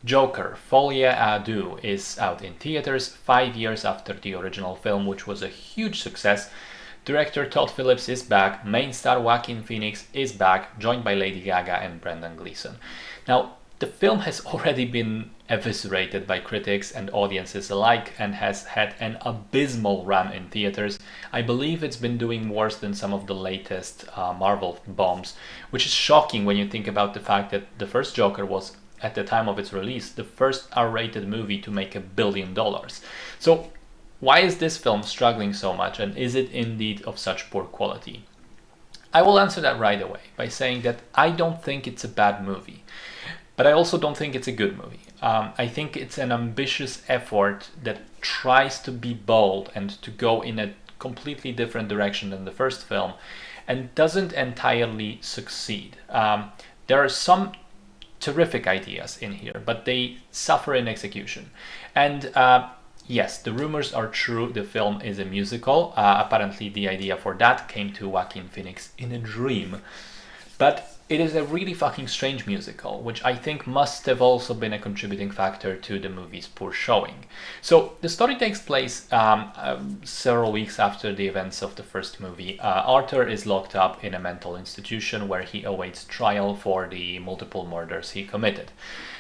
Joker, Folie, Deux is out in theaters 5 years after the original film, which was a huge success. Director Todd Phillips is back, main star Joaquin Phoenix is back, joined by Lady Gaga and Brendan Gleeson. Now, the film has already been eviscerated by critics and audiences alike and has had an abysmal run in theaters. I believe it's been doing worse than some of the latest Marvel bombs, which is shocking when you think about the fact that the first Joker was, at the time of its release, the first R-rated movie to make $1 billion. So why is this film struggling so much, and is it indeed of such poor quality? I will answer that right away by saying that I don't think it's a bad movie, but I also don't think it's a good movie. I think it's an ambitious effort that tries to be bold and to go in a completely different direction than the first film, and doesn't entirely succeed. There are some terrific ideas in here, but they suffer in execution. And yes, the rumors are true, the film is a musical. Apparently the idea for that came to Joaquin Phoenix in a dream. But it is a really fucking strange musical, which I think must have also been a contributing factor to the movie's poor showing. So the story takes place several weeks after the events of the first movie. Arthur is locked up in a mental institution where he awaits trial for the multiple murders he committed.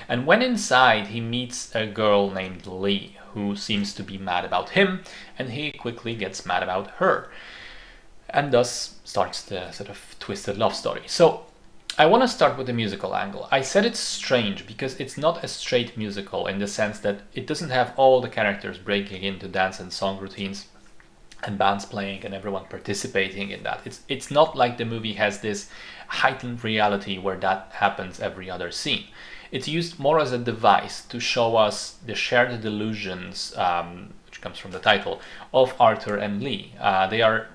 And when inside, he meets a girl named Lee, who seems to be mad about him, and he quickly gets mad about her. And thus starts the sort of twisted love story. So I want to start with the musical angle. I said it's strange because it's not a straight musical in the sense that it doesn't have all the characters breaking into dance and song routines and bands playing and everyone participating in that. It's not like the movie has this heightened reality where that happens every other scene. It's used more as a device to show us the shared delusions, which comes from the title, of Arthur and Lee. They are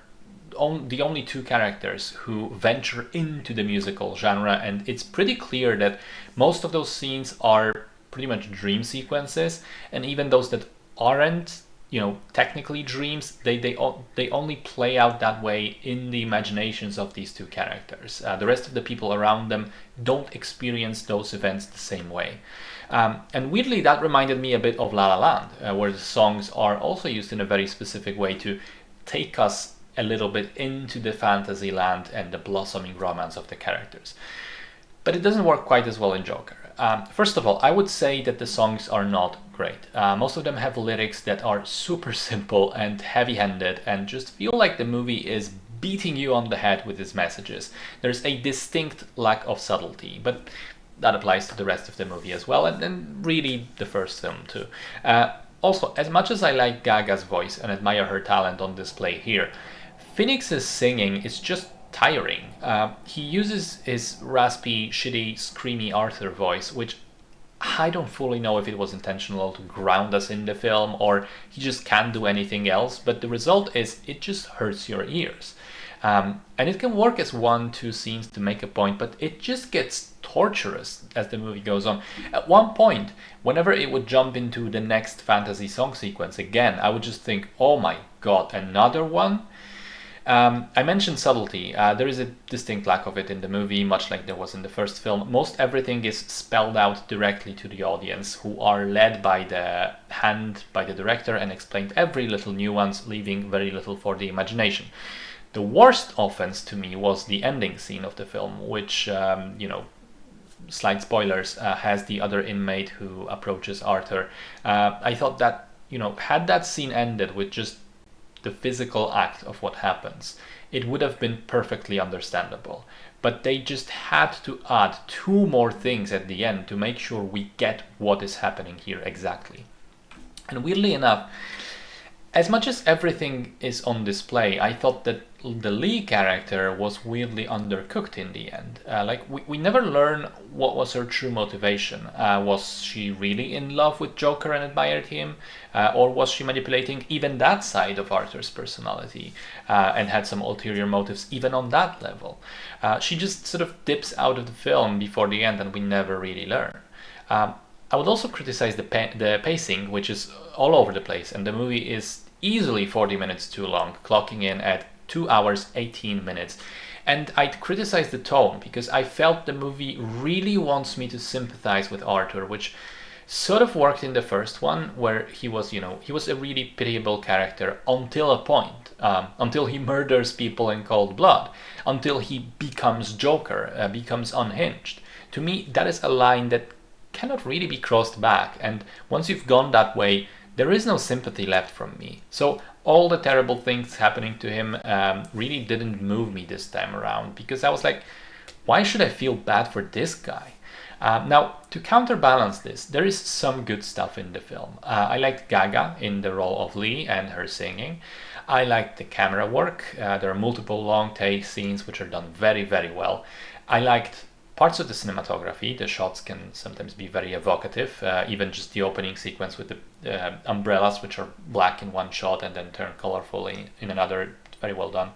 the only two characters who venture into the musical genre, and it's pretty clear that most of those scenes are pretty much dream sequences, and even those that aren't, technically dreams, they only play out that way in the imaginations of these two characters. The rest of the people around them don't experience those events the same way. And weirdly, that reminded me a bit of La La Land, where the songs are also used in a very specific way to take us a little bit into the fantasy land and the blossoming romance of the characters. But it doesn't work quite as well in Joker. First of all, I would say that the songs are not great. Most of them have lyrics that are super simple and heavy-handed and just feel like the movie is beating you on the head with its messages. There's a distinct lack of subtlety, but that applies to the rest of the movie as well, and really the first film too. Also, as much as I like Gaga's voice and admire her talent on display here, Phoenix's singing is just tiring. He uses his raspy, shitty, screamy Arthur voice, which I don't fully know if it was intentional to ground us in the film or he just can't do anything else, but the result is it just hurts your ears. And it can work as 1-2 scenes to make a point, but it just gets torturous as the movie goes on. At one point, whenever it would jump into the next fantasy song sequence again, I would just think, oh my god, another one? I mentioned subtlety. There is a distinct lack of it in the movie, much like there was in the first film. Most everything is spelled out directly to the audience, who are led by the hand by the director and explained every little nuance, leaving very little for the imagination. The worst offense to me was the ending scene of the film, which, slight spoilers, has the other inmate who approaches Arthur. I thought that, had that scene ended with just the physical act of what happens, it would have been perfectly understandable. But they just had to add 2 more things at the end to make sure we get what is happening here exactly. And weirdly enough, as much as everything is on display, I thought that the Lee character was weirdly undercooked in the end. We never learn what was her true motivation. Was she really in love with Joker and admired him? Or was she manipulating even that side of Arthur's personality and had some ulterior motives even on that level? She just sort of dips out of the film before the end and we never really learn. I would also criticize the pacing, which is all over the place, and the movie is easily 40 minutes too long, clocking in at 2 hours 18 minutes. And I'd criticize the tone because I felt the movie really wants me to sympathize with Arthur, which sort of worked in the first one, where he was, he was a really pitiable character until a point, until he murders people in cold blood, until he becomes Joker, becomes unhinged. To me, that is a line that cannot really be crossed back, and once you've gone that way, there is no sympathy left from me. So all the terrible things happening to him really didn't move me this time around, because I was like, why should I feel bad for this guy? Now, to counterbalance this, there is some good stuff in the film. I liked Gaga in the role of Lee and her singing. I liked the camera work. There are multiple long take scenes which are done very, very well. I liked parts of the cinematography. The shots can sometimes be very evocative, even just the opening sequence with the umbrellas, which are black in one shot and then turn colorful in another. Very well done.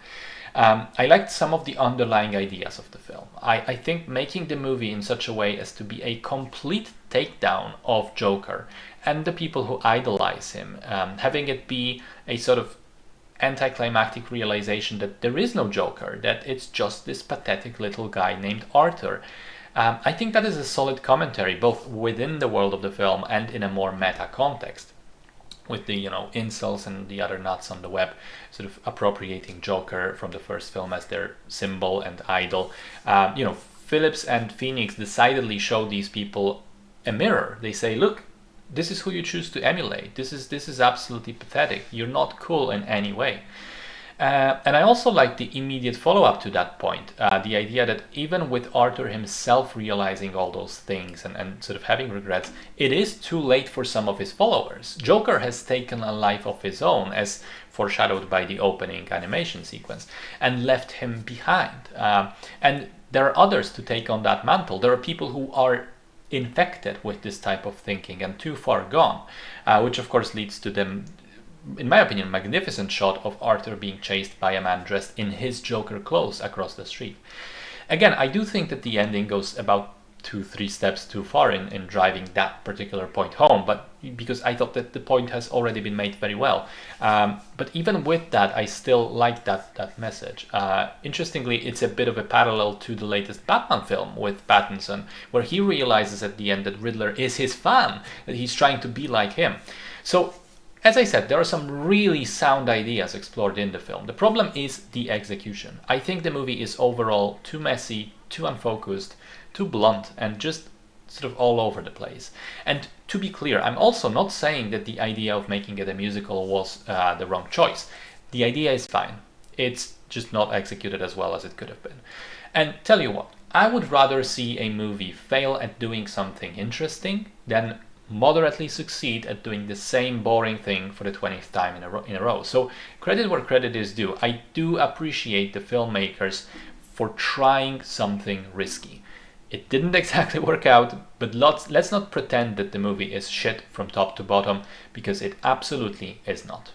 I liked some of the underlying ideas of the film. I think making the movie in such a way as to be a complete takedown of Joker and the people who idolize him, having it be a sort of anticlimactic realization that there is no Joker, that it's just this pathetic little guy named Arthur. I think that is a solid commentary, both within the world of the film and in a more meta context, with the incels and the other nuts on the web sort of appropriating Joker from the first film as their symbol and idol. Phillips and Phoenix decidedly show these people a mirror. They say, look, this is who you choose to emulate. This is absolutely pathetic. You're not cool in any way. And I also like the immediate follow-up to that point. The idea that even with Arthur himself realizing all those things and sort of having regrets, it is too late for some of his followers. Joker has taken a life of his own, as foreshadowed by the opening animation sequence, and left him behind. And there are others to take on that mantle. There are people who are infected with this type of thinking and too far gone, which of course leads to them, in my opinion, magnificent shot of Arthur being chased by a man dressed in his Joker clothes across the street. Again, I do think that the ending goes about 2-3 steps too far in driving that particular point home, but because I thought that the point has already been made very well. But even with that, I still like that message. Interestingly, it's a bit of a parallel to the latest Batman film with Pattinson, where he realizes at the end that Riddler is his fan, that he's trying to be like him. So, as I said, there are some really sound ideas explored in the film. The problem is the execution. I think the movie is overall too messy, too unfocused, too blunt, and just sort of all over the place. And to be clear, I'm also not saying that the idea of making it a musical was the wrong choice. The idea is fine. It's just not executed as well as it could have been. And tell you what, I would rather see a movie fail at doing something interesting than moderately succeed at doing the same boring thing for the 20th time in a row. So credit where credit is due. I do appreciate the filmmakers for trying something risky. It didn't exactly work out, but let's not pretend that the movie is shit from top to bottom, because it absolutely is not.